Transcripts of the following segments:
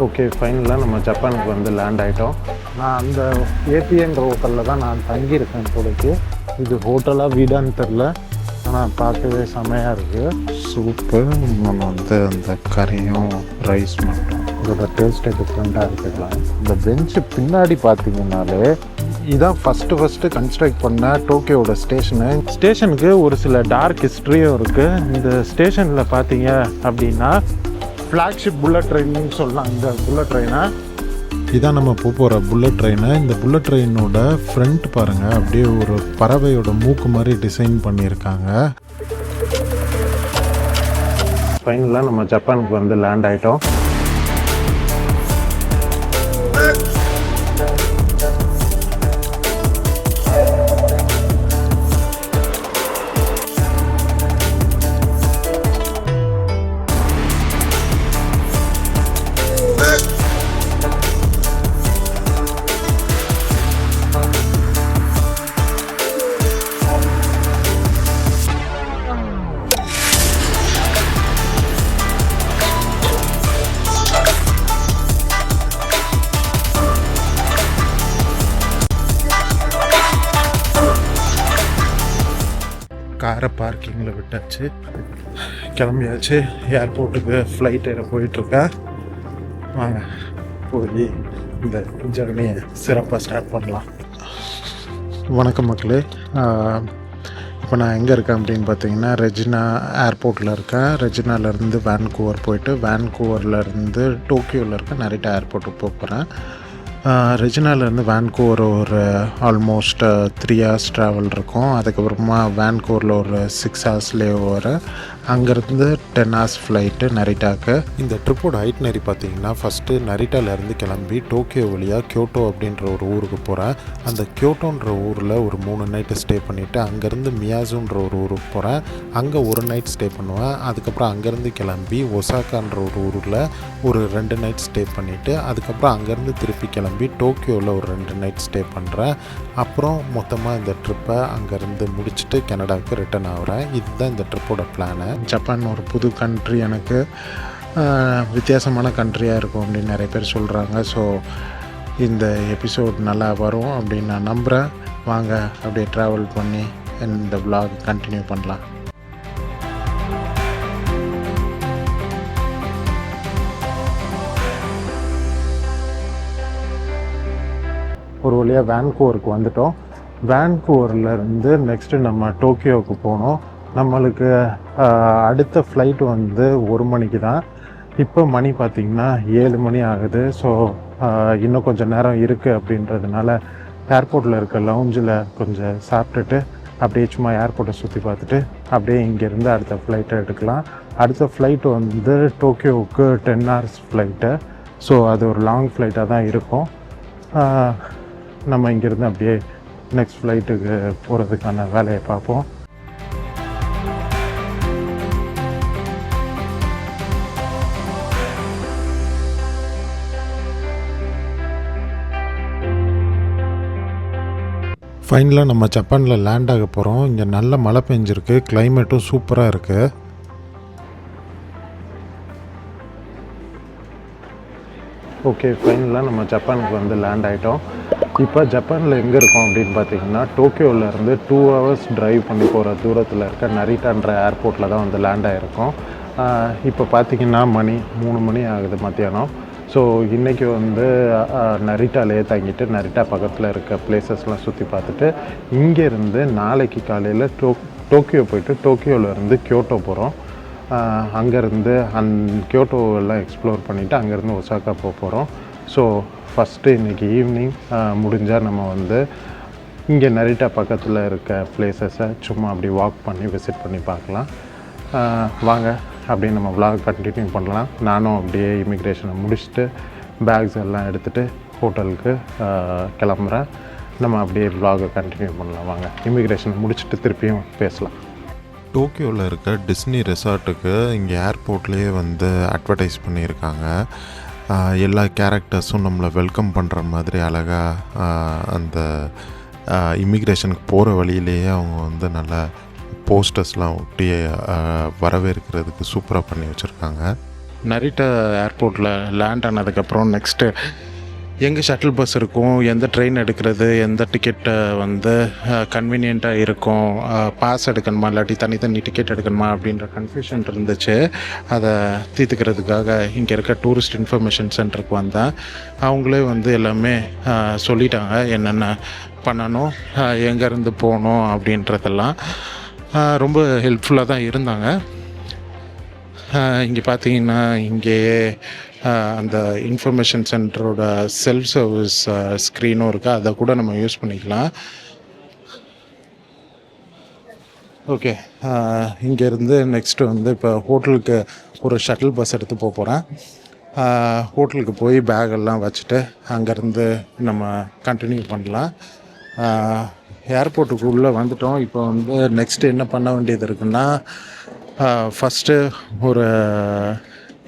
Okay, ஃபைனலாக நம்ம ஜப்பானுக்கு வந்து லேண்ட் ஆகிட்டோம். நான் அந்த ஏபிஎன்ற ஹோட்டலில் தான் நான் தங்கியிருக்கேன் இப்போதைக்கு. இது ஹோட்டலாக வீடான்னு தெரில, ஆனால் பார்க்கவே செமையாக இருக்குது. சூப்பர். நம்ம வந்து அந்த கறியும் ரைஸ் மட்டும் இதோட டேஸ்ட்டே டிஃப்ரெண்ட்டாக இருக்குதுலாம். இந்த பெஞ்சு பின்னாடி பார்த்தீங்கன்னாலே இதான் ஃபஸ்ட்டு கன்ஸ்ட்ரக்ட் பண்ண டோக்கியோட ஸ்டேஷனுக்கு ஒரு சில டார்க் ஹிஸ்ட்ரியும் இருக்குது. இந்த ஸ்டேஷனில் பார்த்தீங்க அப்படின்னா ஃப்ளாக்ஷிப் புல்லட் ட்ரெயின்னு சொல்லலாம். இந்த புல்லட் ட்ரெயினை இதான் நம்ம போகிற புல்லட் ட்ரெயினை. இந்த புல்லட் ட்ரெயினோட ஃப்ரண்ட் பாருங்கள், அப்படியே ஒரு பறவையோட மூக்கு மாதிரி டிசைன் பண்ணியிருக்காங்க. ஃபைனலாக நம்ம ஜப்பானுக்கு வந்து லேண்ட் ஆகிட்டோம். காரை பார்க்கிங்கில் விட்டாச்சு, கிளம்பியாச்சு. ஏர்போர்ட்டுக்கு ஃப்ளைட் ஏற போயிட்டுருக்கேன். வாங்க போய் இந்த ஜர்னியை சிறப்பாக ஸ்டார்ட் பண்ணலாம். வணக்கம் மக்களே. இப்போ நான் எங்கே இருக்கேன் அப்படின்னு பார்த்தீங்கன்னா ரெஜினா ஏர்போர்ட்டில் இருக்கேன். ரெஜினாலேருந்து வேன்கூவர் போயிட்டு வேன்கூவர்லேருந்து டோக்கியோவில் இருக்க நரிட்டா ஏர்போர்ட்டுக்கு போகிறேன். ரெஜினாலேருந்து வேன்கூவர் ஒரு ஆல்மோஸ்ட் 3 hours ட்ராவல் இருக்கும். அதுக்கப்புறமா வேன்கூவரில் ஒரு 6 hours லேஓவர், அங்கேருந்து 10 hours ஃப்ளைட்டு நரிட்டாக்கு. இந்த ட்ரிப்போட ஐட்னரி பார்த்தீங்கன்னா ஃபஸ்ட்டு நரிட்டாலேருந்து கிளம்பி டோக்கியோ வழியாக கியோட்டோ அப்படின்ற ஒரு ஊருக்கு போகிறேன். அந்த கியோட்டோன்ற ஊரில் ஒரு 3 night ஸ்டே பண்ணிவிட்டு அங்கேருந்து மியாசுன்ற ஒரு ஊருக்கு போகிறேன். அங்கே ஒரு நைட் ஸ்டே பண்ணுவேன். அதுக்கப்புறம் அங்கேருந்து கிளம்பி ஒசாக்கான்ற ஒரு ஊரில் ஒரு 2 night ஸ்டே பண்ணிவிட்டு அதுக்கப்புறம் அங்கேருந்து திருப்பி கிளம்பி டோக்கியோவில் ஒரு 2 night ஸ்டே பண்ணுறேன். அப்புறம் மொத்தமாக இந்த ட்ரிப்பை அங்கேருந்து முடிச்சுட்டு கனடாவுக்கு ரிட்டர்ன் ஆகிறேன். இதுதான் இந்த ட்ரிப்போட பிளானு. ஜப்பான் ஒரு புது கண்ட்ரி, எனக்கு வித்தியாசமான கண்ட்ரியாக இருக்கும் அப்படின்னு நிறைய பேர் சொல்கிறாங்க. ஸோ இந்த எபிசோட் நல்லா வரும் அப்படின்னு நான் நம்புகிறேன். வாங்க அப்படியே ட்ராவல் பண்ணி இந்த vlog கண்டினியூ பண்ணலாம். ஒரு வழியாக வேன்கூவருக்கு வந்துட்டோம். வேன்கூவர்லேருந்து நெக்ஸ்ட்டு நம்ம டோக்கியோவுக்கு போனோம். நம்மளுக்கு அடுத்த ஃப்ளைட் வந்து 1 மணிக்கு தான். இப்போ மணி பார்த்திங்கன்னா 7 மணி ஆகுது. ஸோ இன்னும் கொஞ்சம் நேரம் இருக்குது அப்படின்றதுனால ஏர்போர்ட்டில் இருக்க லவுஞ்சில் கொஞ்சம் சாப்பிட்டுட்டு அப்படியே சும்மா ஏர்போர்ட்டை சுற்றி பார்த்துட்டு அப்படியே இங்கேருந்து அடுத்த ஃப்ளைட்டை எடுக்கலாம். அடுத்த ஃப்ளைட்டு வந்து டோக்கியோவுக்கு 10 hours ஃப்ளைட்டு. ஸோ அது ஒரு லாங் ஃப்ளைட்டாக தான் இருக்கும். நம்ம இங்கேருந்து அப்படியே நெக்ஸ்ட் ஃப்ளைட்டுக்கு போகிறதுக்கான வேலையை பார்ப்போம். ஃபைனலாக நம்ம ஜப்பானில் லேண்ட் ஆக போகிறோம். இங்கே நல்ல மழை பெஞ்சிருக்கு, கிளைமேட்டும் சூப்பராக இருக்குது. ஓகே, ஃபைனலாக நம்ம ஜப்பானுக்கு வந்து லேண்ட் ஆகிட்டோம். இப்போ ஜப்பானில் எங்கே இருக்கோம் அப்படின்னு பார்த்தீங்கன்னா டோக்கியோவிலேருந்து 2 hours ட்ரைவ் பண்ணி போகிற தூரத்தில் இருக்க நரிட்டான்ற ஏர்போர்ட்டில் தான் வந்து லேண்ட் ஆகிருக்கோம். இப்போ பார்த்திங்கன்னா மணி 3 மணி ஆகுது மத்தியானம். ஸோ இன்றைக்கி வந்து நரிட்டாலேயே தங்கிட்டு நரிட்டா பக்கத்தில் இருக்க பிளேசஸ்லாம் சுற்றி பார்த்துட்டு இங்கேருந்து நாளைக்கு காலையில் டோக்கியோ போயிட்டு டோக்கியோவிலேருந்து கியோட்டோ போகிறோம். அங்கேருந்து கியோட்டோவெல்லாம் எக்ஸ்ப்ளோர் பண்ணிவிட்டு அங்கேருந்து ஒசாக்கா போகிறோம். ஸோ ஃபஸ்ட்டு இன்றைக்கி ஈவினிங் முடிஞ்சால் நம்ம வந்து இங்கே நரிட்டா பக்கத்தில் இருக்க பிளேசஸை சும்மா அப்படி வாக் பண்ணி விசிட் பண்ணி பார்க்கலாம். வாங்க அப்படியே நம்ம vlog கண்டினியூ பண்ணலாம். நானும் அப்படியே இமிக்ரேஷனை முடிச்சுட்டு பேக்ஸ் எல்லாம் எடுத்துகிட்டு ஹோட்டலுக்கு கிளம்புறேன். நம்ம அப்படியே vlog கண்டினியூ பண்ணலாம். வாங்க இமிக்ரேஷனை முடிச்சுட்டு திருப்பியும் பேசலாம். டோக்கியோவில் இருக்க டிஸ்னி ரெசார்ட்டுக்கு இங்கே ஏர்போர்ட்லேயே வந்து அட்வர்டைஸ் பண்ணியிருக்காங்க. எல்லா கேரக்டர்ஸும் நம்மளை வெல்கம் பண்ணுற மாதிரி அழகாக அந்த இமிக்ரேஷனுக்கு போகிற வழியிலேயே அவங்க வந்து நல்லா போஸ்டர்ஸ்லாம் ஒட்டி வரவேற்கிறதுக்கு சூப்பராக பண்ணி வச்சுருக்காங்க. நரிட்டா ஏர்போர்ட்டில் லேண்ட் ஆனதுக்கப்புறம் நெக்ஸ்ட்டு எங்கே ஷட்டில் பஸ் இருக்கும், எந்த ட்ரெயின் எடுக்கிறது, எந்த டிக்கெட்டை வந்து கன்வீனியண்ட்டாக இருக்கும், பாஸ் எடுக்கணுமா இல்லாட்டி தனித்தனி டிக்கெட் எடுக்கணுமா அப்படின்ற கன்ஃபியூஷன் இருந்துச்சு. அதை தீர்த்துக்கிறதுக்காக இங்கே இருக்க டூரிஸ்ட் இன்ஃபர்மேஷன் சென்டருக்கு வந்தேன். அவங்களே வந்து எல்லாமே சொல்லிட்டாங்க என்னென்ன பண்ணணும், எங்கேருந்து போகணும் அப்படின்றதெல்லாம். ரொம்ப ஹெல்ப்ஃபுல்லாக தான் இருந்தாங்க. இங்கே பார்த்தீங்கன்னா இங்கேயே அந்த இன்ஃபர்மேஷன் சென்டரோட செல்ஃப் சர்வீஸ் ஸ்க்ரீனும் இருக்குது, அதை கூட நம்ம யூஸ் பண்ணிக்கலாம். ஓகே, இங்கேருந்து நெக்ஸ்ட்டு வந்து இப்போ ஹோட்டலுக்கு ஒரு ஷட்டில் பஸ் எடுத்து போக போகிறேன். ஹோட்டலுக்கு போய் பேகெல்லாம் வச்சுட்டு அங்கேருந்து நம்ம கண்டினியூ பண்ணலாம். ஏர்போர்ட்டுக்குள்ளே வந்துட்டோம். இப்போ வந்து நெக்ஸ்ட்டு என்ன பண்ண வேண்டியது இருக்குன்னா, ஃபஸ்ட்டு ஒரு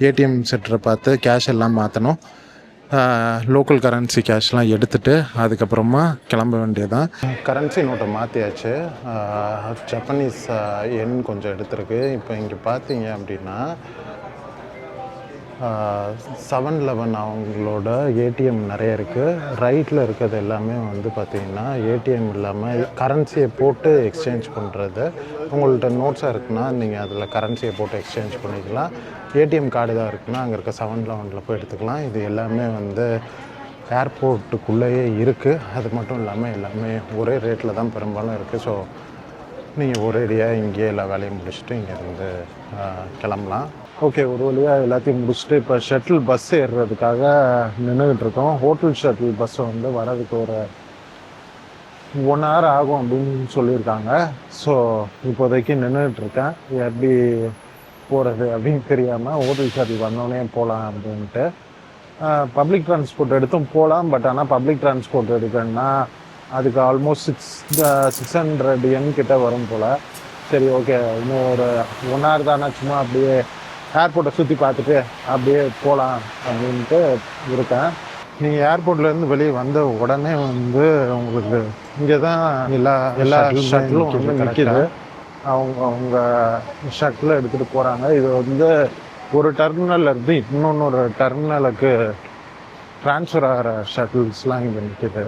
ஏடிஎம் சென்டரை பார்த்து கேஷ் எல்லாம் மாற்றணும். லோக்கல் கரன்சி கேஷ்லாம் எடுத்துகிட்டு அதுக்கப்புறமா கிளம்ப வேண்டியதான். கரன்சி நோட்டை மாற்றியாச்சு. ஜப்பனீஸ் எண் கொஞ்சம் எடுத்துருக்கு. இப்போ இங்கே பார்த்தீங்க அப்படின்னா 7-Eleven அவங்களோட ஏடிஎம் நிறைய இருக்குது. ரைட்டில் இருக்கிறது எல்லாமே வந்து பார்த்திங்கன்னா ஏடிஎம் இல்லாமல் கரன்சியை போட்டு எக்ஸ்சேஞ்ச் பண்ணுறது. உங்கள்கிட்ட நோட்ஸாக இருக்குன்னா நீங்கள் அதில் கரன்சியை போட்டு எக்ஸ்சேஞ்ச் பண்ணிக்கலாம். ஏடிஎம் கார்டு தான் இருக்குன்னா அங்கே இருக்க 7-Elevenல் போய் எடுத்துக்கலாம். இது எல்லாமே வந்து ஏர்போர்ட்டுக்குள்ளேயே இருக்குது. அது மட்டும் இல்லாமல் எல்லாமே ஒரே ரேட்டில் தான் பெரும்பாலும் இருக்குது. ஸோ நீங்கள் ஒரேடியாக இங்கேயே எல்லா வேலையும் முடிச்சுட்டு இங்கேருந்து கிளம்பலாம். ஓகே, ஒரு வழியாக எல்லாத்தையும் முடிச்சுட்டு இப்போ ஷட்டில் பஸ் ஏறுறதுக்காக நின்றுக்கிட்டு இருக்கோம். ஹோட்டல் ஷட்டில் பஸ் வந்து வரதுக்கு ஒரு 1 hour ஆகும் அப்படின்னு சொல்லியிருக்காங்க. ஸோ இப்போதைக்கு நின்றுட்டுருக்கேன், எப்படி போகிறது அப்படின்னு தெரியாமல். ஹோட்டல் ஷட்டில் வந்தோடனே போகலாம் அப்படின்ட்டு. பப்ளிக் ட்ரான்ஸ்போர்ட் எடுத்தும் போகலாம். பட் ஆனால் பப்ளிக் ட்ரான்ஸ்போர்ட் எடுக்கணுன்னா அதுக்கு ஆல்மோஸ்ட் 600 yen கிட்ட வரும் போல். சரி, ஓகே, இன்னும் ஒரு 1 hour தானே, சும்மா அப்படியே ஏர்போர்ட்டை சுற்றி பார்த்துட்டு அப்படியே போகலாம் அப்படின்ட்டு இருக்கேன். நீங்கள் ஏர்போர்ட்லேருந்து வெளியே வந்த உடனே வந்து உங்களுக்கு இங்கே தான் எல்லா ஷட்டிலும் வந்து நிற்கிது. அவங்க ஷட்டில் எடுத்துகிட்டு போகிறாங்க. இது வந்து ஒரு டெர்மினல்லேருந்து இன்னொன்று டெர்மினலுக்கு ட்ரான்ஸ்ஃபர் ஆகிற ஷட்டில்ஸ்லாம் இங்கே நிற்கிது.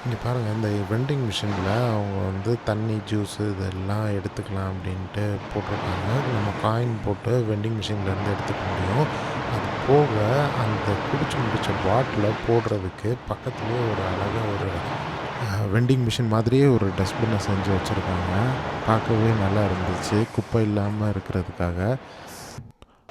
இங்கே பாருங்கள், இந்த வெண்டிங் மிஷினில் அவங்க வந்து தண்ணி, ஜூஸு இதெல்லாம் எடுத்துக்கலாம் அப்படின்ட்டு போட்டிருக்காங்க. நம்ம காயின் போட்டு வெண்டிங் மிஷின்லேருந்து எடுத்துக்க முடியும். அது போக அந்த குடிச்சு முடித்த பாட்டிலை போடுறதுக்கு பக்கத்துலேயே ஒரு அழகாக ஒரு வெண்டிங் மிஷின் மாதிரியே ஒரு டஸ்ட்பினை செஞ்சு வச்சுருக்காங்க. பார்க்கவே நல்லா இருந்துச்சு, குப்பை இல்லாமல் இருக்கிறதுக்காக.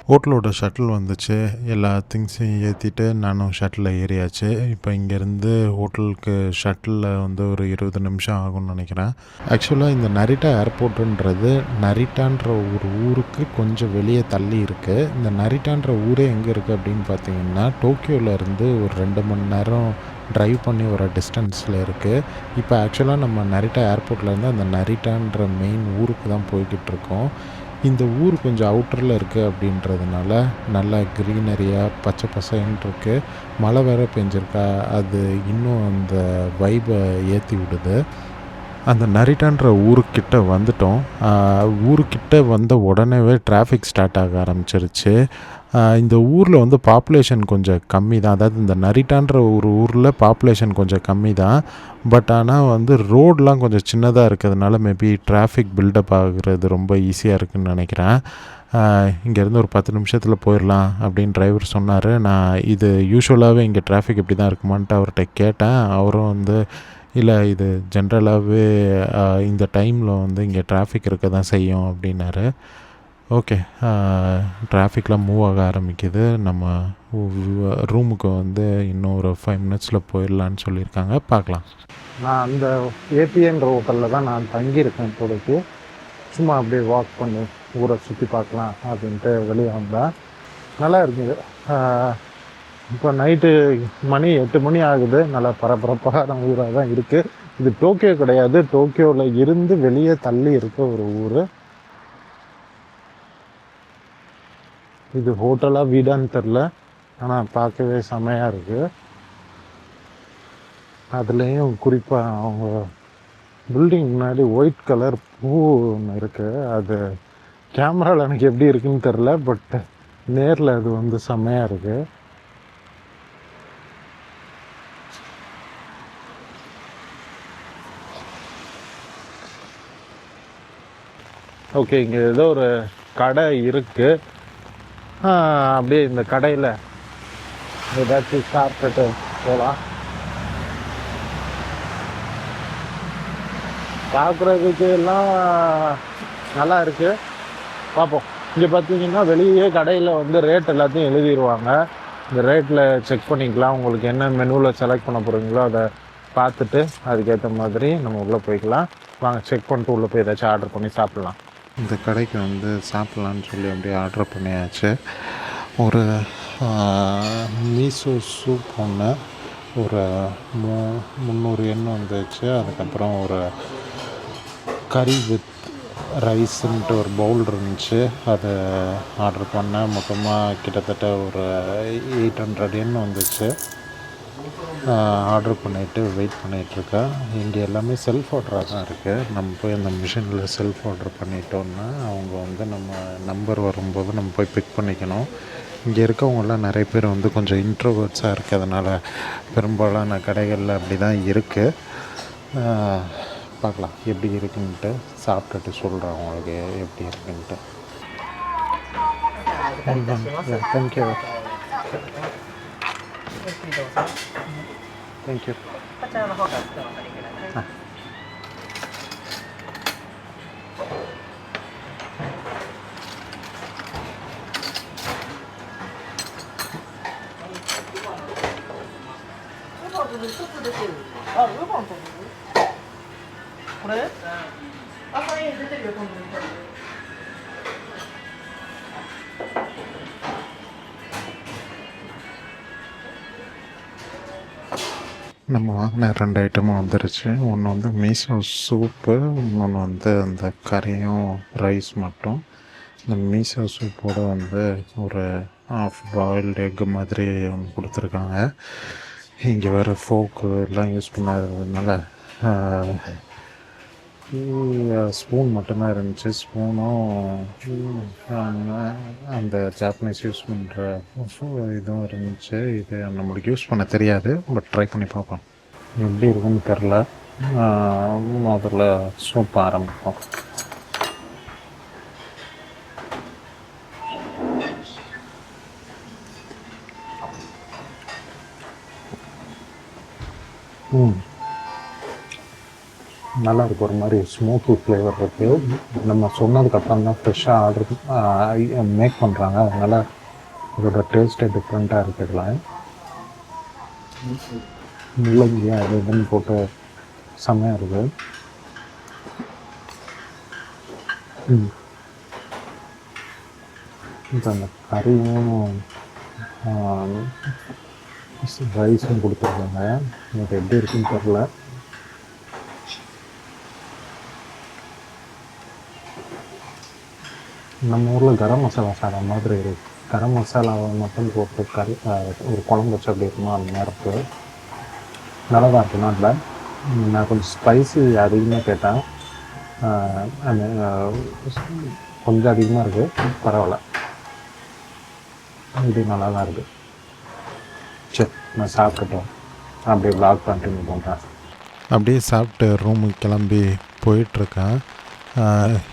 ஹோட்டலோட ஷட்டில் வந்துச்சு. எல்லா திங்ஸையும் ஏற்றிட்டு நானும் ஷட்டில் ஏறியாச்சு. இப்போ இங்கேருந்து ஹோட்டலுக்கு ஷட்டிலில் வந்து ஒரு 20 நிமிஷம் ஆகும்னு நினைக்கிறேன். ஆக்சுவலாக இந்த நரிட்டா ஏர்போர்ட்டுன்றது நரிட்டான்ற ஒரு ஊருக்கு கொஞ்சம் வெளியே தள்ளி இருக்குது. இந்த நரிட்டான்ற ஊரே எங்கே இருக்குது அப்படின்னு பார்த்தீங்கன்னா, டோக்கியோவிலேருந்து ஒரு 2 மணி நேரம் ட்ரைவ் பண்ணி வர டிஸ்டன்ஸில் இருக்குது. இப்போ ஆக்சுவலாக நம்ம நரிட்டா ஏர்போர்ட்லேருந்து அந்த நரிட்டான்ற மெயின் ஊருக்கு தான் போய்கிட்டு இருக்கோம். இந்த ஊர் கொஞ்சம் அவுட்டரில் இருக்குது அப்படின்றதுனால நல்லா க்ரீனரியாக பச்சை பசைன்னு இருக்குது. மழை வேறு பெஞ்சிருக்கா, அது இன்னும் அந்த வைபை ஏற்றி விடுது. அந்த நரிட்டான்ற ஊருக்கிட்ட வந்துட்டோம். ஊருக்கிட்ட வந்த உடனேவே டிராஃபிக் ஸ்டார்ட் ஆக ஆரம்பிச்சிருச்சு. இந்த ஊரில் வந்து பாப்புலேஷன் கொஞ்சம் கம்மி தான். அதாவது இந்த நரிட்டான்ற ஒரு ஊரில் பாப்புலேஷன் கொஞ்சம் கம்மி தான். பட் ஆனால் வந்து ரோடெலாம் கொஞ்சம் சின்னதாக இருக்கிறதுனால மேபி டிராஃபிக் பில்டப் ஆகுறது ரொம்ப ஈஸியாக இருக்குதுன்னு நினைக்கிறேன். இங்கேருந்து ஒரு 10 நிமிஷத்தில் போயிடலாம் அப்படின்னு டிரைவர் சொன்னார். நான் இது யூஸ்வலாகவே இங்கே டிராஃபிக் இப்படி தான் இருக்குமான்ட்டு அவர்கிட்ட கேட்டேன். அவரும் வந்து இல்லை, இது ஜென்ரலாகவே இந்த டைமில் வந்து இங்கே டிராஃபிக் இருக்க தான் செய்யும் அப்படின்னாரு. ஓகே, டிராஃபிக்லாம் மூவ் ஆக ஆரம்பிக்குது. நம்ம ரூமுக்கு வந்து இன்னும் ஒரு 5 மினிட்ஸில் போயிடலான்னு சொல்லியிருக்காங்க. பார்க்கலாம். நான் அந்த ஏபிஎன்ற ஹோட்டலில் தான் நான் தங்கியிருக்கேன் இப்போதைக்கு. சும்மா அப்படியே வாக் பண்ணி ஊரை சுற்றி பார்க்கலாம் அப்படின்ட்டு வெளியே வந்தேன். நல்லா இருக்குது. இப்போ நைட்டு மணி 8 மணி ஆகுது. நல்லா பரபரப்பான ஊராக தான் இருக்குது. இது டோக்கியோ கிடையாது, டோக்கியோவில் இருந்து வெளியே தள்ளி இருக்க ஒரு ஊர். இது ஹோட்டலாக வீடான்னு தெரில, ஆனால் பார்க்கவே செமையாக இருக்குது. அதுலேயும் குறிப்பாக அவங்க பில்டிங் முன்னாடி ஒயிட் கலர் பூ ஒன்று இருக்குது. அது கேமராவில் எனக்கு எப்படி இருக்குன்னு தெரில, பட் நேரில் அது வந்து செம்மையாக இருக்குது. ஓகே, இங்கே ஏதோ ஒரு கடை இருக்குது. அப்படியே இந்த கடையில் ஏதாச்சும் சாப்பிட்டுட்டு போகலாம். பார்க்குறதுக்கு எல்லாம் நல்லா இருக்குது, பார்ப்போம். இங்கே பார்த்தீங்கன்னா வெளியே கடையில் வந்து ரேட் எல்லாத்தையும் எழுதிடுவாங்க. இந்த ரேட்டில் செக் பண்ணிக்கலாம். உங்களுக்கு என்ன மெனுவில் செலக்ட் பண்ண போகிறீங்களோ அதை பார்த்துட்டு அதுக்கேற்ற மாதிரி நம்ம உள்ளே போய்க்கலாம். வாங்க செக் பண்ணிட்டு உள்ளே போய் ஏதாச்சும் ஆர்டர் பண்ணி சாப்பிட்லாம். இந்த கடைக்கு வந்து சாப்பிட்லான்னு சொல்லி அப்படியே ஆர்டர் பண்ணியாச்சு. ஒரு மீசோ சூப் ஒன்று ஒரு 300 எண்ணெய் வந்துச்சு. அதுக்கப்புறம் ஒரு கறி வித் ரைஸுன்ட்டு ஒரு பவுல் இருந்துச்சு, அதை ஆர்டர் பண்ணேன். மொத்தமாக கிட்டத்தட்ட ஒரு 800 எண்ணெய் வந்துச்சு. ஆர்டர் பண்ணிவிட்டு வெயிட் பண்ணிகிட்ருக்கேன். இங்கே எல்லாமே செல்ஃப் ஆர்டராக தான் இருக்குது. நம்ம போய் அந்த மிஷினில் செல்ஃப் ஆர்டர் பண்ணிட்டோன்னா அவங்க வந்து நம்ம நம்பர் வரும்போது நம்ம போய் பிக் பண்ணிக்கணும். இங்கே இருக்கவங்களாம் நிறைய பேர் வந்து கொஞ்சம் இன்ட்ரோவர்ட்ஸாக இருக்கிறதுனால பெரும்பாலான கடைகளில் அப்படி தான் இருக்குது. பார்க்கலாம் எப்படி இருக்குன்ட்டு, சாப்பிட்டுட்டு சொல்கிறேன் உங்களுக்கு எப்படி இருக்குன்ட்டு. தேங்க்யூ. தேங்க்யூ. நம்ம வாங்கின 2 ஐட்டமும் வந்துருச்சு. ஒன்று வந்து மீசோ சூப்பு, இன்னொன்று வந்து அந்த கறியும் ரைஸ் மட்டும். இந்த மீசோ சூப்போடு வந்து ஒரு ஆஃப் பாயில்டு எக்கு மாதிரி ஒன்று கொடுத்துருக்காங்க. இங்கே வேறு ஃபோக்கு எல்லாம் யூஸ் பண்ணாததுனால ஸ்பூன் மட்டும்தான் இருந்துச்சு. ஸ்பூனும் அந்த ஜாப்பனீஸ் யூஸ் பண்ணுற இதுவும் இருந்துச்சு. இது நம்மளுக்கு யூஸ் பண்ண தெரியாது, பட் ட்ரை பண்ணி பார்ப்போம் எப்படி இருக்குன்னு தெரில. முதல்ல சூப் ஆரம்பிப்போம். நல்லாயிருக்கு. ஒரு மாதிரி ஸ்மோக்கி ஃப்ளேவர் இருக்குது. நம்ம சொன்னதுக்கப்புறம் தான் ஃப்ரெஷ்ஷாக ஆர்டர் மேக் பண்ணுறாங்க, அதனால் இதோட டேஸ்ட்டே டிஃப்ரெண்ட்டாக இருக்குதுலாம். முள்ளங்கி அது இதுன்னு போட்டு செம்மையாக இருக்குது. இப்போ அந்த கறியும் ரைஸும் கொடுத்துருக்காங்க. எனக்கு எப்படி இருக்குன்னு தெரில. நம்ம ஊரில் கரம் மசாலா சாதம் மாதிரி இருக்குது. கரம் மசாலாவை மட்டும் போட்டு ஒரு குழம்பு வச்சு அப்படி இருக்குமா அந்த மாதிரி இருக்குது. நல்லா தான் இருக்குது. Not bad. நான் கொஞ்சம் ஸ்பைசி அதிகமாக கேட்டேன், கொஞ்சம் அதிகமாக இருக்குது. பரவாயில்ல, இது நல்லா தான் இருக்குது. சரி, நான் சாப்பிட்டுட்டோம், அப்படியே வ்ளாக் கண்டினியூ பண்ணுறேன். அப்படியே சாப்பிட்டு ரூமுக்கு கிளம்பி போயிட்டுருக்கேன்.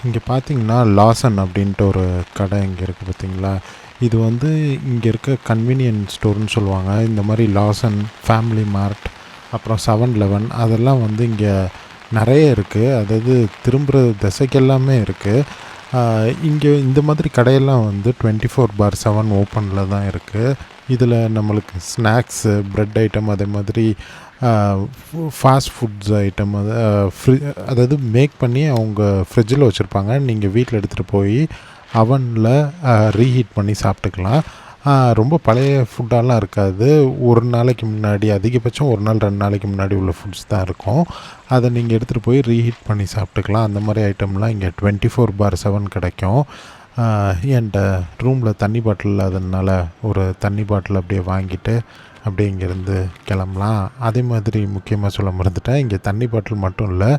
இங்கே பார்த்தீங்கன்னா லாசன் அப்படின்ட்டு ஒரு கடை இங்கே இருக்குது பார்த்தீங்களா. இது வந்து இங்கே இருக்க கன்வீனியன்ஸ் ஸ்டோர்னு சொல்லுவாங்க. இந்த மாதிரி லாசன், ஃபேமிலி மார்ட், அப்புறம் 7-Eleven அதெல்லாம் வந்து இங்கே நிறைய இருக்குது. அதாவது திரும்புகிற திசைக்கெல்லாமே இருக்குது. இங்கே இந்த மாதிரி கடையெல்லாம் வந்து 24/7 ஓப்பனில் தான் இருக்குது. இதில் நம்மளுக்கு ஸ்நாக்ஸு, ப்ரெட் ஐட்டம், அதே மாதிரி ஃபாஸ்ட் ஃபுட்ஸ் ஐட்டம், அதாவது மேக் பண்ணி அவங்க ஃப்ரிட்ஜில் வச்சுருப்பாங்க. நீங்கள் வீட்டில் எடுத்துகிட்டு போய் அவனில் ரீஹீட் பண்ணி சாப்பிட்டுக்கலாம். ரொம்ப பழைய ஃபுட்டாலாம் இருக்காது. ஒரு நாளைக்கு முன்னாடி, அதிகபட்சம் 1 நாள் 2 நாளைக்கு முன்னாடி உள்ள ஃபுட்ஸ் தான் இருக்கும். அதை நீங்கள் எடுத்துகிட்டு போய் ரீஹீட் பண்ணி சாப்பிட்டுக்கலாம். அந்த மாதிரி ஐட்டம்லாம் இங்கே 24/7 கிடைக்கும். என்கிட்ட ரூமில் தண்ணி பாட்டில் இல்லாததுனால ஒரு தண்ணி பாட்டில் அப்படியே வாங்கிட்டு அப்படியே இங்கேருந்து கிளம்பலாம். அதே மாதிரி முக்கியமாக சொல்ல மறந்துட்டேன், இங்கே தண்ணி பாட்டில் மட்டும் இல்லை,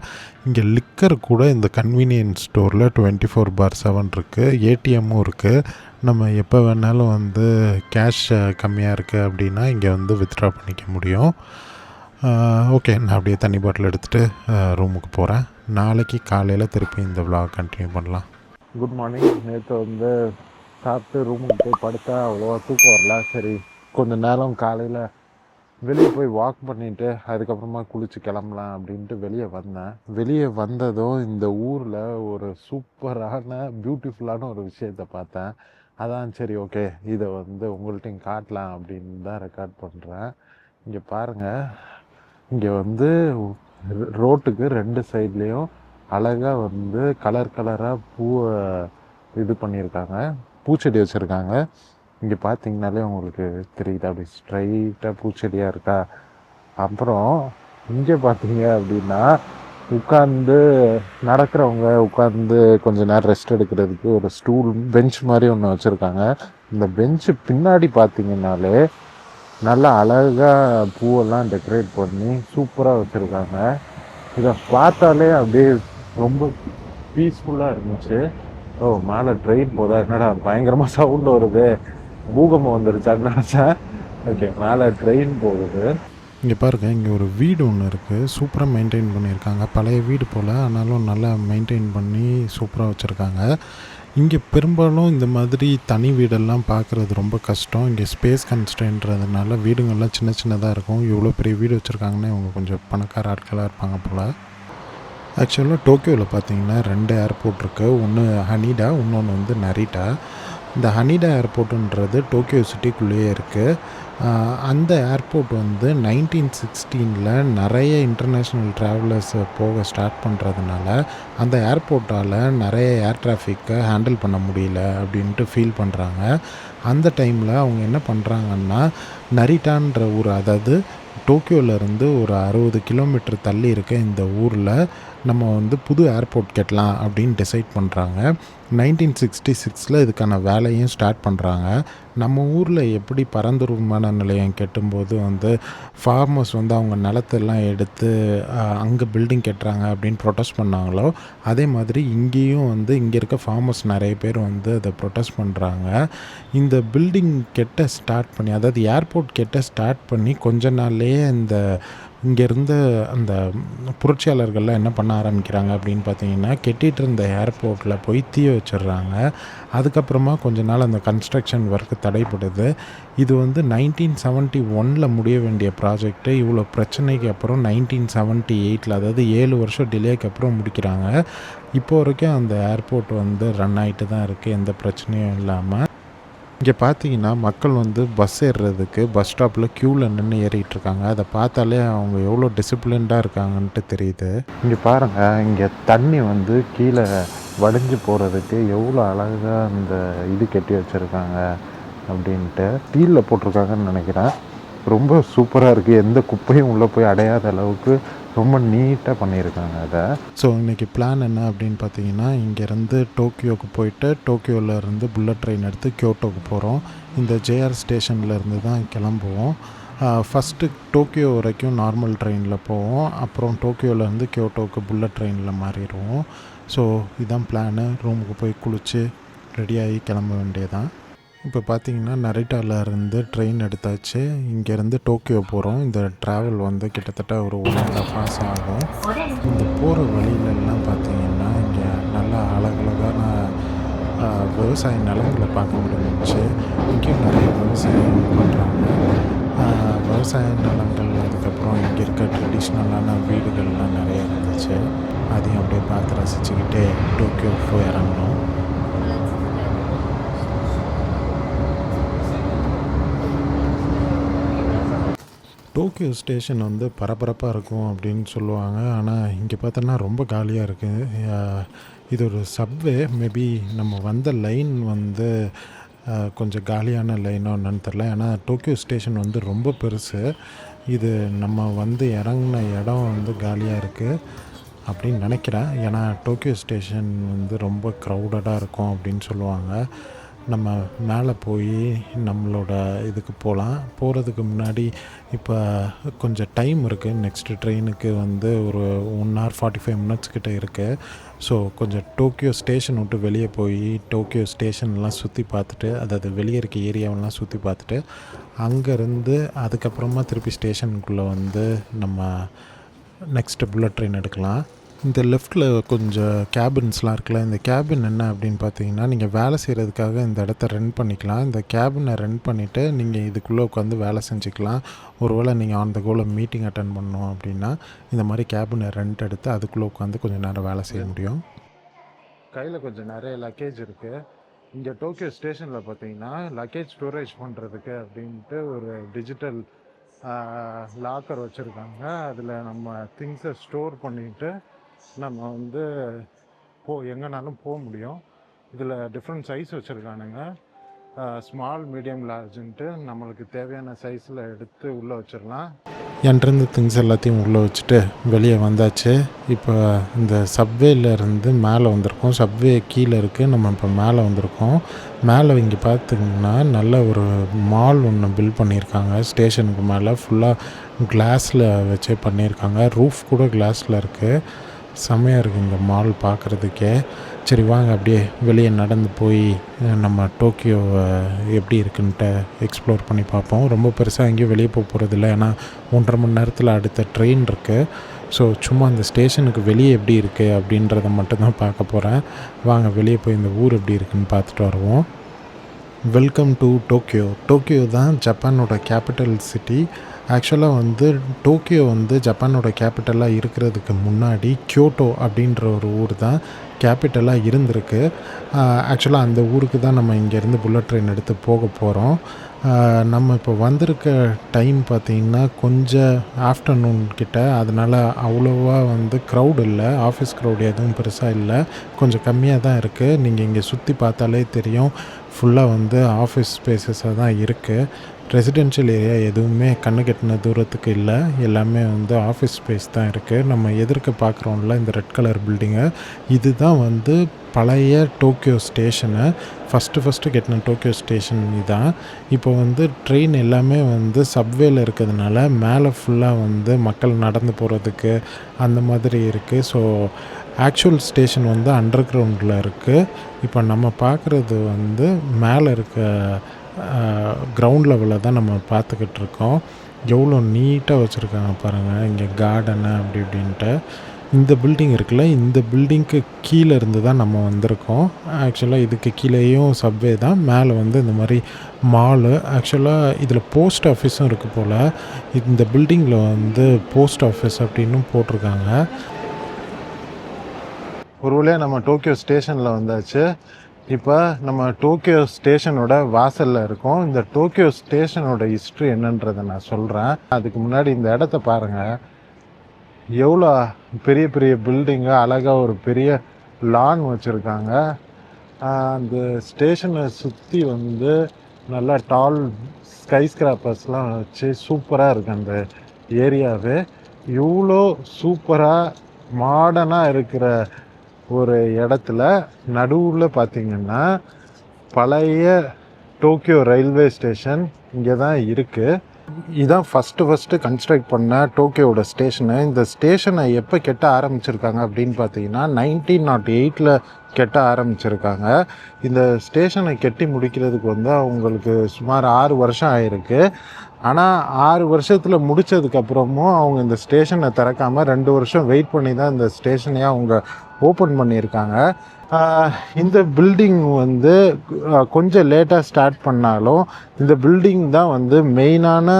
இங்கே லிக்கர் கூட இந்த கன்வீனியன்ஸ் ஸ்டோரில் 24/7 இருக்குது. ஏடிஎம்மும் இருக்குது. நம்ம எப்போ வேணாலும் வந்து கேஷ் கம்மியாக இருக்குது அப்படின்னா இங்கே வந்து வித்ட்ரா பண்ணிக்க முடியும். ஓகே, நான் அப்படியே தண்ணி பாட்டில் எடுத்துகிட்டு ரூமுக்கு போகிறேன். நாளைக்கு காலையில் திருப்பி இந்த vlog கண்டினியூ பண்ணலாம். Good morning. நேற்று வந்து சாப்பிட்டு ரூமுக்கு போய் படுத்தா அவ்வளோவா தூக்கம் வரல. சரி, கொஞ்சம் நேரம் காலையில் வெளியே போய் வாக் பண்ணிவிட்டு அதுக்கப்புறமா குளித்து கிளம்பலாம் அப்படின்ட்டு வெளியே வந்தேன். வெளியே வந்ததும் இந்த ஊரில் ஒரு சூப்பரான பியூட்டிஃபுல்லான ஒரு விஷயத்தை பார்த்தேன். அதான் சரி, ஓகே, இதை வந்து உங்கள்கிட்டையும் காட்டலாம் அப்படின்னு தான் ரெக்கார்ட் பண்ணுறேன். இங்கே பாருங்கள், இங்கே வந்து ரோட்டுக்கு 2 சைட்லேயும் அழகாக வந்து கலர் கலராக பூவை இது பண்ணியிருக்காங்க, பூச்செடி வச்சுருக்காங்க. இங்கே பார்த்தீங்கனாலே உங்களுக்கு தெரியுது, அப்படி ஸ்ட்ரைட்டாக பூச்செடியாக இருக்கா. அப்புறம் இங்கே பார்த்தீங்க அப்படின்னா உட்காந்து நடக்கிறவங்க உட்காந்து கொஞ்சம் நேரம் ரெஸ்ட் எடுக்கிறதுக்கு ஒரு ஸ்டூல் பெஞ்ச் மாதிரி ஒன்று வச்சுருக்காங்க. இந்த பெஞ்சு பின்னாடி பார்த்தீங்கன்னாலே நல்லா அழகாக பூவெல்லாம் டெக்கரேட் பண்ணி சூப்பராக வச்சுருக்காங்க. இதை பார்த்தாலே அப்படியே ரொம்ப பீஸ்ஃபுல்லாக இருந்துச்சு. ஓ, மேலே ட்ரெயின் போதா, என்னடா பயங்கரமாக சவுண்ட் வருது, பூகம்பம் வந்துருச்சான்னு நினச்சேன். ஓகே, மேலே ட்ரெயின் போகுது. இங்கே பாருங்கள், இங்கே ஒரு வீடு ஒன்று இருக்குது, சூப்பராக மெயின்டைன் பண்ணியிருக்காங்க. பழைய வீடு போல், ஆனாலும் நல்லா மெயின்டைன் பண்ணி சூப்பராக வச்சுருக்காங்க. இங்கே பெரும்பாலும் இந்த மாதிரி தனி வீடெல்லாம் பார்க்குறது ரொம்ப கஷ்டம். இங்கே ஸ்பேஸ் கன்ஸ்ட்ரெயின்றதுனால வீடுங்கள்லாம் சின்ன சின்னதாக இருக்கும். இவ்வளோ பெரிய வீடு வச்சுருக்காங்கன்னா இவங்க கொஞ்சம் பணக்கார ஆட்களாக இருப்பாங்க போல். ஆக்சுவலாக டோக்கியோவில் பார்த்தீங்கன்னா 2 ஏர்போர்ட் இருக்குது. ஒன்று ஹனிடா, இன்னொன்று வந்து நரிட்டா. இந்த ஹனிடா ஏர்போர்ட்டுன்றது டோக்கியோ சிட்டிக்குள்ளேயே இருக்குது. அந்த ஏர்போர்ட் வந்து 1916 நிறைய இன்டர்நேஷ்னல் ட்ராவலர்ஸ் போக ஸ்டார்ட் பண்ணுறதுனால அந்த ஏர்போர்ட்டால் நிறைய ஏர் டிராஃபிக்கை ஹேண்டில் பண்ண முடியல அப்படின்ட்டு ஃபீல் பண்ணுறாங்க. அந்த டைமில் அவங்க என்ன பண்ணுறாங்கன்னா, நரிட்டான்ற ஊர், அதாவது டோக்கியோவிலேருந்து ஒரு 60 கிலோமீட்டர் தள்ளி இருக்க இந்த ஊரில் நம்ம வந்து புது ஏர்போர்ட் கட்டலாம் அப்படின்னு டிசைட் பண்ணுறாங்க. 1966 இதுக்கான வேலையும் ஸ்டார்ட் பண்ணுறாங்க. நம்ம ஊரில் எப்படி பரந்தூர் விமான நிலையம் கட்டும்போது வந்து ஃபார்மர்ஸ் வந்து அவங்க நிலத்தெல்லாம் எடுத்து அங்கே பில்டிங் கட்டுறாங்க அப்படின்னு ப்ரொட்டஸ்ட் பண்ணாங்களோ, அதே மாதிரி இங்கேயும் வந்து இங்கே இருக்க ஃபார்மர்ஸ் நிறைய பேர் வந்து அதை ப்ரொட்டஸ்ட் பண்ணுறாங்க. இந்த பில்டிங் கெட்ட ஸ்டார்ட் பண்ணி, அதாவது ஏர்போர்ட் கெட்ட ஸ்டார்ட் பண்ணி கொஞ்ச நாள்லேயே இங்கே இருந்த அந்த புரட்சியாளர்கள்லாம் என்ன பண்ண ஆரம்பிக்கிறாங்க அப்படின்னு பார்த்தீங்கன்னா, கெட்டிகிட்டு இருந்த ஏர்போர்ட்டில் போய் தீ வச்சிடுறாங்க. அதுக்கப்புறமா கொஞ்ச நாள் அந்த கன்ஸ்ட்ரக்ஷன் ஒர்க்கு தடைப்படுது. இது வந்து 1971 முடிய வேண்டிய ப்ராஜெக்ட்டு இவ்வளோ பிரச்சனைக்கு அப்புறம் 1978, அதாவது 7 வருஷம் டிலேக்கு அப்புறம் முடிக்கிறாங்க. இப்போ வரைக்கும் அந்த ஏர்போர்ட் வந்து ரன் ஆகிட்டு தான் இருக்குது, எந்த பிரச்சனையும் இல்லாமல். இங்கே பார்த்தீங்கன்னா மக்கள் வந்து பஸ் ஏறுறதுக்கு பஸ் ஸ்டாப்பில் க்யூவில் நின்று ஏறிட்டுருக்காங்க. அதை பார்த்தாலே அவங்க எவ்வளோ டிசிப்ளின்டாக இருக்காங்கன்ட்டு தெரியுது. இங்கே பாருங்கள், இங்கே தண்ணி வந்து கீழே வடிஞ்சு போகிறதுக்கு எவ்வளோ அழகாக அந்த இது கட்டி வச்சுருக்காங்க அப்படின்ட்டு ஸ்டீலில் போட்டிருக்காங்கன்னு நினைக்கிறேன். ரொம்ப சூப்பராக இருக்குது. எந்த குப்பையும் உள்ளே போய் அடையாத அளவுக்கு ரொம்ப நீட்டாக பண்ணியிருக்காங்க அதை. ஸோ இன்றைக்கி பிளான் என்ன அப்படின்னு பார்த்தீங்கன்னா, இங்கேருந்து டோக்கியோவுக்கு போயிட்டு டோக்கியோவிலேருந்து புல்லட் ட்ரெயின் எடுத்து கியோட்டோவுக்கு போகிறோம். இந்த ஜேஆர் ஸ்டேஷன்லேருந்து தான் கிளம்புவோம். ஃபஸ்ட்டு டோக்கியோ வரைக்கும் நார்மல் ட்ரெயினில் போவோம், அப்புறம் டோக்கியோவிலேருந்து கியோட்டோவுக்கு புல்லட் ட்ரெயினில் மாறிடுவோம். ஸோ இதுதான் பிளானு. ரூமுக்கு போய் குளித்து ரெடியாகி கிளம்ப வேண்டியதான். இப்போ பார்த்தீங்கன்னா நரிட்டாவிலேருந்து ட்ரெயின் எடுத்தாச்சு. இங்கேருந்து டோக்கியோ போகிறோம். இந்த ட்ராவல் வந்து கிட்டத்தட்ட ஒரு 1.5 hours ஆகும். இந்த போகிற வழியிலெல்லாம் பார்த்தீங்கன்னா இங்கே நல்லா அழகழகான விவசாய நிலங்களை பார்க்க முடிஞ்சிச்சு. இங்கேயும் நிறைய விவசாயம் பண்ணுறாங்க. விவசாய நிலங்கள், அதுக்கப்புறம் இங்கே இருக்க ட்ரெடிஷ்னலான வீடுகள்லாம் நிறைய இருந்துச்சு. அதையும் அப்படியே பார்த்து ரசிச்சுக்கிட்டே டோக்கியோ போய் இறங்கணும். டோக்கியோ ஸ்டேஷன் வந்து பரபரப்பாக இருக்கும் அப்படின்னு சொல்லுவாங்க. ஆனால் இங்கே பார்த்தோன்னா ரொம்ப காலியாக இருக்குது. இது ஒரு சப்வே. மேபி நம்ம வந்த லைன் வந்து கொஞ்சம் காலியான லைனோ என்னன்னு தெரில. ஏன்னா டோக்கியோ ஸ்டேஷன் வந்து ரொம்ப பெருசு. இது நம்ம வந்து இறங்கின இடம் வந்து காலியாக இருக்குது அப்படின்னு நினைக்கிறேன். ஏன்னா டோக்கியோ ஸ்டேஷன் வந்து ரொம்ப க்ரௌடடாக இருக்கும் அப்படின்னு சொல்லுவாங்க. நம்ம மேலே போய் நம்மளோட இதுக்கு போகலாம். போகிறதுக்கு முன்னாடி இப்போ கொஞ்சம் டைம் இருக்குது. நெக்ஸ்ட்டு ட்ரெயினுக்கு வந்து ஒரு 1 hour 45 minutes கிட்ட இருக்குது. ஸோ கொஞ்சம் டோக்கியோ ஸ்டேஷன் விட்டு வெளியே போய் டோக்கியோ ஸ்டேஷன்லாம் சுற்றி பார்த்துட்டு, அதாவது வெளியே இருக்க ஏரியாவெல்லாம் சுற்றி பார்த்துட்டு, அங்கேருந்து அதுக்கப்புறமா திருப்பி ஸ்டேஷனுக்குள்ளே வந்து நம்ம நெக்ஸ்ட்டு புல்லட் ட்ரெயின் எடுக்கலாம். இந்த லெஃப்ட்டில் கொஞ்சம் கேபின்ஸ்லாம் இருக்குல்ல, இந்த கேபின் என்ன அப்படின்னு பார்த்தீங்கன்னா, நீங்கள் வேலை செய்கிறதுக்காக இந்த இடத்த ரெண்ட் பண்ணிக்கலாம். இந்த கேபினை ரெண்ட் பண்ணிவிட்டு நீங்கள் இதுக்குள்ளே உட்காந்து வேலை செஞ்சுக்கலாம். ஒருவேளை நீங்கள் ஆன் த கோவில் மீட்டிங் அட்டன் பண்ணணும் அப்படின்னா இந்த மாதிரி கேபினை ரெண்ட் எடுத்து அதுக்குள்ளே உட்காந்து கொஞ்சம் நேரம் வேலை செய்ய முடியும். கையில் கொஞ்சம் நிறைய லக்கேஜ் இருக்குது. இங்கே டோக்கியோ ஸ்டேஷனில் பார்த்தீங்கன்னா லக்கேஜ் ஸ்டோரேஜ் பண்ணுறதுக்கு அப்படின்ட்டு ஒரு டிஜிட்டல் லாக்கர் வச்சுருக்காங்க. அதில் நம்ம திங்ஸை ஸ்டோர் பண்ணிவிட்டு நம்ம வந்து எங்கேனாலும் போக முடியும். இதில் டிஃப்ரெண்ட் சைஸ் வச்சுருக்கானுங்க. ஸ்மால், மீடியம், லார்ஜுன்ட்டு நம்மளுக்கு தேவையான சைஸில் எடுத்து உள்ளே வச்சிடலாம். என்கிட்ட திங்ஸ் எல்லாத்தையும் உள்ளே வச்சுட்டு வெளியே வந்தாச்சு. இப்போ இந்த சப்வேலேருந்து மேலே வந்திருக்கோம். சப்வே கீழே இருக்குது, நம்ம இப்போ மேலே வந்திருக்கோம். மேலே இங்கே பார்த்திங்கன்னா நல்ல ஒரு மால் ஒன்று பில்ட் பண்ணியிருக்காங்க. ஸ்டேஷனுக்கு மேலே ஃபுல்லாக கிளாஸில் வச்சே பண்ணியிருக்காங்க. ரூஃப் கூட கிளாஸில் இருக்குது. செம்மையாக இருக்குது இந்த மால் பார்க்குறதுக்கே. சரி வாங்க அப்படியே வெளியே நடந்து போய் நம்ம டோக்கியோவை எப்படி இருக்குன்ட்டு எக்ஸ்ப்ளோர் பண்ணி பார்ப்போம். ரொம்ப பெருசாக எங்கேயும் வெளியே போக போகிறதில்ல, ஏன்னா 1.5 மணி நேரத்தில் அடுத்த ட்ரெயின் இருக்குது. ஸோ சும்மா இந்த ஸ்டேஷனுக்கு வெளியே எப்படி இருக்குது அப்படின்றத மட்டும்தான் பார்க்க போகிறேன். வாங்க வெளியே போய் இந்த ஊர் எப்படி இருக்குன்னு பார்த்துட்டு வருவோம். Welcome to Tokyo. டோக்கியோ தான் ஜப்பானோட கேபிட்டல் சிட்டி. ஆக்சுவலாக வந்து டோக்கியோ வந்து ஜப்பானோட கேபிட்டலாக இருக்கிறதுக்கு முன்னாடி கியோட்டோ அப்படின்ற ஒரு ஊர் தான் கேபிட்டலாக இருந்திருக்கு. ஆக்சுவலாக அந்த ஊருக்கு தான் நம்ம இங்கேருந்து புல்லட் ட்ரெயின் எடுத்து போக போகிறோம். நம்ம இப்போ வந்திருக்க டைம் பார்த்திங்கன்னா கொஞ்சம் ஆஃப்டர்நூன் கிட்ட, அதனால் அவ்வளோவா வந்து க்ரௌட் இல்லை. ஆஃபீஸ் க்ரௌட் எதுவும் பெருசாக இல்லை, கொஞ்சம் கம்மியாக தான் இருக்குது. நீங்கள் இங்கே சுற்றி பார்த்தாலே தெரியும், ஃபுல்லாக வந்து ஆஃபீஸ் ஸ்பேசஸாக தான் இருக்குது. ரெசிடென்ஷியல் ஏரியா எதுவுமே கண்ணு கெட்டின தூரத்துக்கு இல்லை, எல்லாமே வந்து ஆஃபீஸ் ஸ்பேஸ் தான் இருக்குது. நம்ம எதிர்க்க பார்க்குறோம்ல இந்த ரெட் கலர் பில்டிங்கு, இதுதான் வந்து பழைய டோக்கியோ ஸ்டேஷனு. ஃபஸ்ட்டு கெட்டின டோக்கியோ ஸ்டேஷன் இதுதான். இப்போ வந்து ட்ரெயின் எல்லாமே வந்து சப்வேல இருக்கிறதுனால மேலே ஃபுல்லாக வந்து மக்கள் நடந்து போகிறதுக்கு அந்த மாதிரி இருக்குது. ஸோ ஆக்சுவல் ஸ்டேஷன் வந்து அண்டர் கிரவுண்டில் இருக்குது. இப்போ நம்ம பார்க்குறது வந்து மேலே இருக்க கிரவுண்ட் லெவலில் தான் நம்ம பார்த்துக்கிட்டு இருக்கோம். எவ்வளோ நீட்டாக வச்சுருக்காங்க பாருங்கள், இங்கே கார்டனு அப்படி இப்படின்ட்டு. இந்த பில்டிங் இருக்குல்ல, இந்த பில்டிங்க்கு கீழே இருந்து தான் நம்ம வந்திருக்கோம். ஆக்சுவலாக இதுக்கு கீழேயும் சப்வே தான், மேலே வந்து இந்த மாதிரி மாலு. ஆக்சுவலாக இதில் போஸ்ட் ஆஃபீஸும் இருக்குது போல். இந்த பில்டிங்கில் வந்து போஸ்ட் ஆஃபீஸ் அப்படின்னும் போட்டிருக்காங்க. ஒரு வழியாக நம்ம டோக்கியோ ஸ்டேஷனில் வந்தாச்சு. இப்போ நம்ம டோக்கியோ ஸ்டேஷனோட வாசலில் இருக்கோம். இந்த டோக்கியோ ஸ்டேஷனோட ஹிஸ்ட்ரி என்னன்றதை நான் சொல்கிறேன். அதுக்கு முன்னாடி இந்த இடத்த பாருங்கள், எவ்வளோ பெரிய பெரிய பில்டிங்கு, அழகாக ஒரு பெரிய லான் வச்சுருக்காங்க. அந்த ஸ்டேஷனை சுற்றி வந்து நல்லா டால் ஸ்கை ஸ்கிராப்பர்ஸ்லாம் வச்சு சூப்பராக இருக்குது அந்த ஏரியாவே. இவ்வளோ சூப்பராக மாடர்னாக இருக்கிற ஒரு இடத்துல நடுவில் பார்த்திங்கன்னா பழைய டோக்கியோ ரயில்வே ஸ்டேஷன் இங்கே தான் இருக்குது. இதுதான் ஃபஸ்ட்டு கன்ஸ்ட்ரக்ட் பண்ண டோக்கியோட ஸ்டேஷனு. இந்த ஸ்டேஷனை எப்போ கெட்ட ஆரம்பிச்சிருக்காங்க அப்படின்னு பார்த்தீங்கன்னா 1908 கெட்ட ஆரம்பிச்சிருக்காங்க. இந்த ஸ்டேஷனை கெட்டி முடிக்கிறதுக்கு வந்து அவங்களுக்கு சுமார் 6 வருஷம் ஆகிருக்கு. ஆனால் 6 வருஷத்தில் முடித்ததுக்கப்புறமும் அவங்க இந்த ஸ்டேஷனை திறக்காமல் 2 வருஷம் வெயிட் பண்ணி தான் இந்த ஸ்டேஷனையே அவங்க ஓப்பன் பண்ணியிருக்காங்க. இந்த பில்டிங் வந்து கொஞ்சம் லேட்டாக ஸ்டார்ட் பண்ணாலும் இந்த பில்டிங் தான் வந்து மெயினான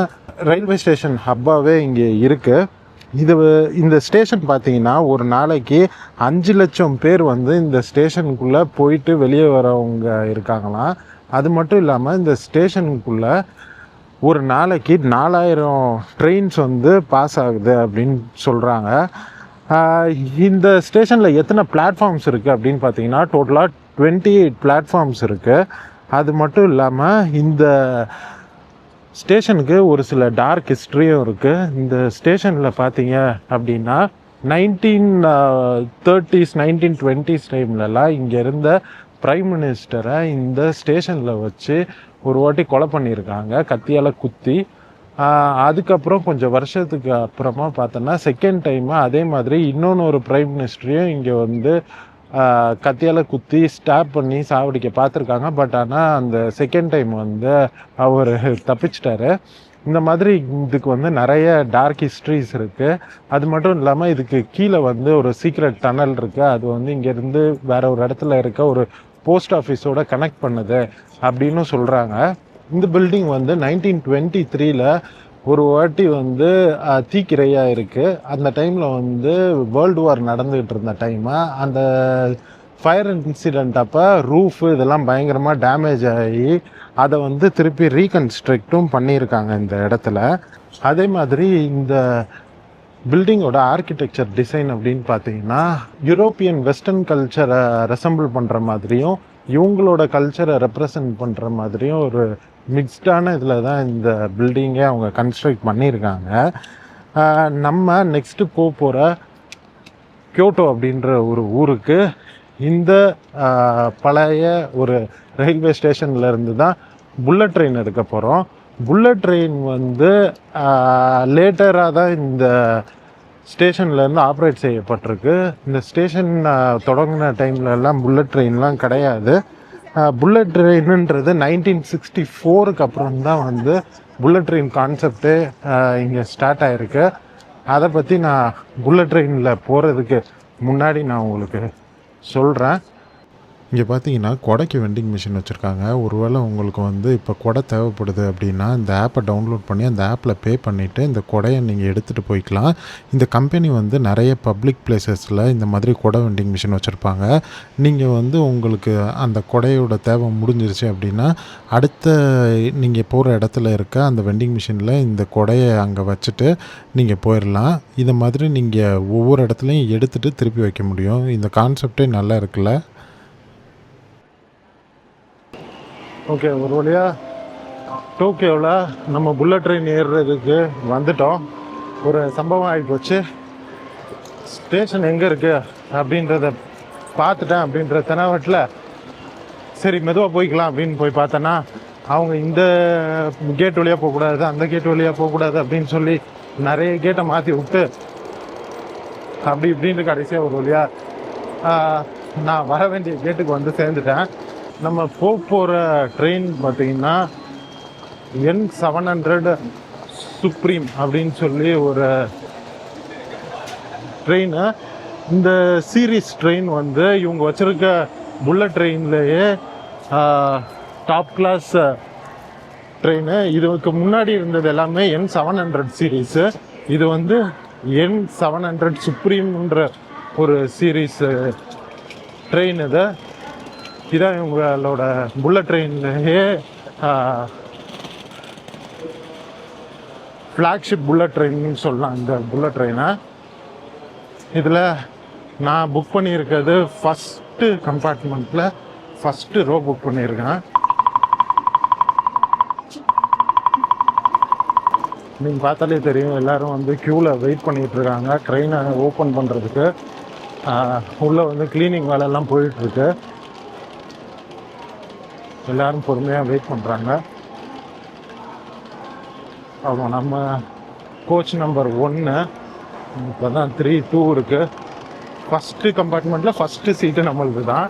ரயில்வே ஸ்டேஷன் ஹப்பாகவே இங்கே இருக்குது. இந்த ஸ்டேஷன் பார்த்தீங்கன்னா ஒரு நாளைக்கு 5 லட்சம் பேர் வந்து இந்த ஸ்டேஷனுக்குள்ளே போயிட்டு வெளியே வரவங்க இருக்காங்களாம். அது மட்டும் இல்லாமல் இந்த ஸ்டேஷனுக்குள்ளே ஒரு நாளைக்கு 4000 ட்ரெயின்ஸ் வந்து பாஸ் ஆகுது அப்படின்னு சொல்கிறாங்க. இந்த ஸ்டேஷனில் எத்தனை பிளாட்ஃபார்ம்ஸ் இருக்குது அப்படின்னு பார்த்தீங்கன்னா டோட்டலாக 28 பிளாட்ஃபார்ம்ஸ் இருக்குது. அது மட்டும் இல்லாமல் இந்த ஸ்டேஷனுக்கு ஒரு சில டார்க் ஹிஸ்ட்ரியும் இருக்குது. இந்த ஸ்டேஷனில் பார்த்தீங்க அப்படின்னா 1930s 1920s டைம்லலாம் இங்கே இருந்த பிரைம் மினிஸ்டரை இந்த ஸ்டேஷனில் வச்சு ஒரு வாட்டி கொலை பண்ணியிருக்காங்க கத்தியால் குத்தி. அதுக்கப்புறம் கொஞ்சம் வருஷத்துக்கு அப்புறமா பார்த்தோன்னா செகண்ட் டைமு அதே மாதிரி இன்னொன்று பிரைம் மினிஸ்டரையும் இங்கே வந்து கத்தியால் குத்தி ஸ்டாப் பண்ணி சாவடிக்க பார்த்துருக்காங்க. பட் ஆனால் அந்த செகண்ட் டைம் வந்து அவர் தப்பிச்சிட்டாரு. இந்த மாதிரி இதுக்கு வந்து நிறைய டார்க் ஹிஸ்ட்ரிஸ் இருக்குது. அது மட்டும் இல்லாமல் இதுக்கு கீழே வந்து ஒரு சீக்ரெட் டனல் இருக்குது. அது வந்து இங்கேருந்து வேற ஒரு இடத்துல இருக்க ஒரு போஸ்ட் ஆஃபீஸோட கனெக்ட் பண்ணுது அப்படின்னு சொல்கிறாங்க. இந்த பில்டிங் வந்து 1923 ஒரு வாட்டி வந்து தீக்கிரையாக இருக்குது. அந்த டைமில் வந்து வேர்ல்டு வார் நடந்துகிட்டு இருந்த டைமு. அந்த ஃபயர் இன்சிடெண்ட் அப்போ ரூஃபு இதெல்லாம் பயங்கரமாக டேமேஜ் ஆகி அதை வந்து திருப்பி ரீகன்ஸ்ட்ரக்டும் பண்ணியிருக்காங்க இந்த இடத்துல. அதே மாதிரி இந்த பில்டிங்கோட ஆர்கிடெக்சர் டிசைன் அப்படின்னு பார்த்தீங்கன்னா யூரோப்பியன் வெஸ்டர்ன் கல்ச்சரை ரெசம்பிள் பண்ணுற மாதிரியும் இவங்களோட கல்ச்சரை ரெப்ரசன்ட் பண்ணுற மாதிரியும் ஒரு மிக்ஸ்டான இதில் தான் இந்த பில்டிங்கை அவங்க கன்ஸ்ட்ரக்ட் பண்ணியிருக்காங்க. நம்ம நெக்ஸ்ட்டு போகிற கியோட்டோ அப்படின்ற ஒரு ஊருக்கு இந்த பழைய ஒரு ரயில்வே ஸ்டேஷன்லேருந்து தான் புல்லட் ட்ரெயின் எடுக்க போகிறோம். புல்லட் ட்ரெயின் வந்து லேட்டராக தான் இந்த ஸ்டேஷன்லேருந்து ஆப்ரேட் செய்யப்பட்டிருக்கு. இந்த ஸ்டேஷன் தொடங்கின டைம்லலாம் புல்லட் ட்ரெயின்லாம் கிடையாது. புல்லட் ட்ரெயின்ன்றது 1964 அப்புறம் தான் வந்து புல்லட் ட்ரெயின் கான்செப்டே இங்கே ஸ்டார்ட் ஆகிருக்கு. அதை பற்றி நான் புல்லட் ட்ரெயினில் போகிறதுக்கு முன்னாடி நான் உங்களுக்கு சொல்கிறேன். இங்கே பார்த்தீங்கன்னா கொடைக்கு வெண்டிங் மிஷின் வச்சுருக்காங்க. ஒருவேளை உங்களுக்கு வந்து இப்போ கொடை தேவைப்படுது அப்படின்னா இந்த ஆப்பை டவுன்லோட் பண்ணி அந்த ஆப்பில் பே பண்ணிவிட்டு இந்த கொடையை நீங்கள் எடுத்துகிட்டு போய்க்கலாம். இந்த கம்பெனி வந்து நிறைய பப்ளிக் பிளேசஸில் இந்த மாதிரி கொடை வெண்டிங் மிஷின் வச்சுருப்பாங்க. நீங்கள் வந்து உங்களுக்கு அந்த கொடையோட தேவை முடிஞ்சிருச்சு அப்படின்னா அடுத்த நீங்கள் போகிற இடத்துல இருக்க அந்த வெண்டிங் மிஷினில் இந்த கொடையை அங்கே வச்சுட்டு நீங்கள் போயிடலாம். இதை மாதிரி நீங்கள் ஒவ்வொரு இடத்துலையும் எடுத்துகிட்டு திருப்பி வைக்க முடியும். இந்த கான்செப்டே நல்லா இருக்குல்ல. ஓகே, ஒரு வழியாக டோக்கியோவில் நம்ம புல்லட் ட்ரெயின் ஏறுறதுக்கு வந்துட்டோம். ஒரு சம்பவம் ஆகிப்போச்சு. ஸ்டேஷன் எங்கே இருக்குது அப்படின்றத பார்த்துட்டேன் அப்படின்ற தெனாவட்டில் சரி மெதுவாக போய்க்கலாம் அப்படின்னு போய் பார்த்தேன்னா அவங்க இந்த கேட் வழியாக போகக்கூடாது, அந்த கேட் வழியாக போகக்கூடாது அப்படின்னு சொல்லி நிறைய கேட்டை மாற்றி விட்டு அப்படி இப்படின்னு கடைசியாக ஒரு வழியாக நான் வர வேண்டிய கேட்டுக்கு வந்து சேர்ந்துட்டேன். நம்ம போகிற ட்ரெயின் பார்த்திங்கன்னா N700 சுப்ரீம் அப்படின்னு சொல்லி ஒரு ட்ரெயின். இந்த சீரீஸ் ட்ரெயின் வந்து இவங்க வச்சுருக்க புல்லட் ட்ரெயின்லேயே டாப் கிளாஸ் ட்ரெயின். இதுக்கு முன்னாடி இருந்தது எல்லாமே N700 சீரீஸு. இது வந்து N700 சுப்ரீம்ன்ற ஒரு சீரீஸ் ட்ரெயின். இதான் இவங்களோட புல்லட் ட்ரெயின்லேயே ஃப்ளாக்ஷிப் புல்லட் ட்ரெயின்னு சொல்லலாம் இந்த புல்லட் ட்ரெயினை. இதில் நான் புக் பண்ணியிருக்கிறது ஃபஸ்ட்டு கம்பார்ட்மெண்ட்டில் ஃபஸ்ட்டு ரோ புக் பண்ணியிருக்கேன். நீங்கள் பார்த்தாலே தெரியும் எல்லோரும் வந்து க்யூவில் வெயிட் பண்ணிகிட்ருக்காங்க ட்ரெயினை ஓப்பன் பண்ணுறதுக்கு. உள்ளே வந்து க்ளீனிங் வேலையெல்லாம் போயிட்டுருக்கு. எல்லோரும் பொறுமையாக வெயிட் பண்ணுறாங்க. ஆமாம், நம்ம கோச் நம்பர் 1 இப்போ தான் 3-2 இருக்குது. ஃபஸ்ட்டு கம்பார்ட்மெண்ட்டில் ஃபஸ்ட்டு சீட்டு நம்மளுக்கு தான்.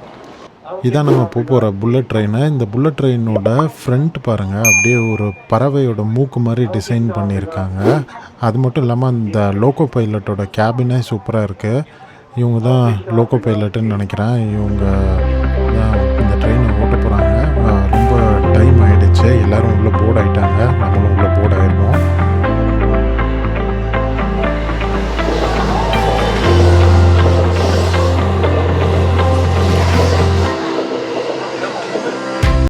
இதான் நம்ம போகிற புல்லட் ட்ரெயினு. இந்த புல்லட் ட்ரெயினோட ஃப்ரண்ட் பாருங்கள், அப்படியே ஒரு பறவையோட மூக்கு மாதிரி டிசைன் பண்ணியிருக்காங்க. அது மட்டும் இல்லாமல் அந்த லோக்கோ பைலட்டோட கேபினே சூப்பராக இருக்குது. இவங்க தான் லோக்கோ பைலட்டுன்னு நினைக்கிறேன். இவங்க தான் இந்த ட்ரெயினை ஓட்ட போகிறாங்க. ரொம்ப டைம் ஆகிடுச்சு, எல்லோரும் உள்ளே போர்ட் ஆகிட்டாங்க.